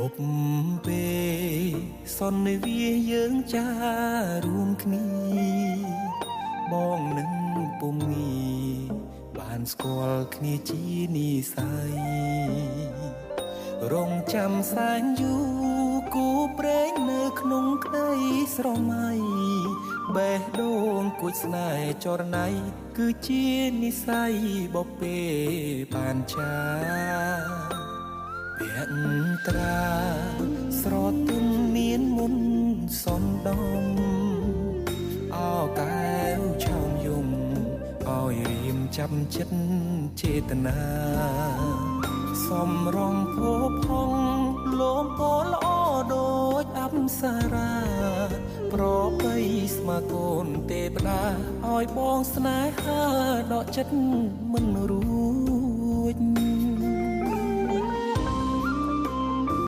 បុបពេសន្និវាយើងចារួមគ្នាបងនឹងពុំងាបានស្គាល់គ្នាជានិស័យរងចាំសែនយូរគូព្រេងនៅក្នុងក្តីស្រមៃបេះដូងគួចស្នេហ៍ចរណៃគឺជានិស័យបុពេបានចាភក្ត្រាស្រទន់មានមុនសន្តំអោកែវឆោមយំឲ្យរៀមចាំចិត្តចេតនាសំរងភពហងលោមពណ៌ល្អដូចអប្សរាប្របីស្មាកូនទេវតាឲ្យបងស្នេហាដកចិត្តមិនរួច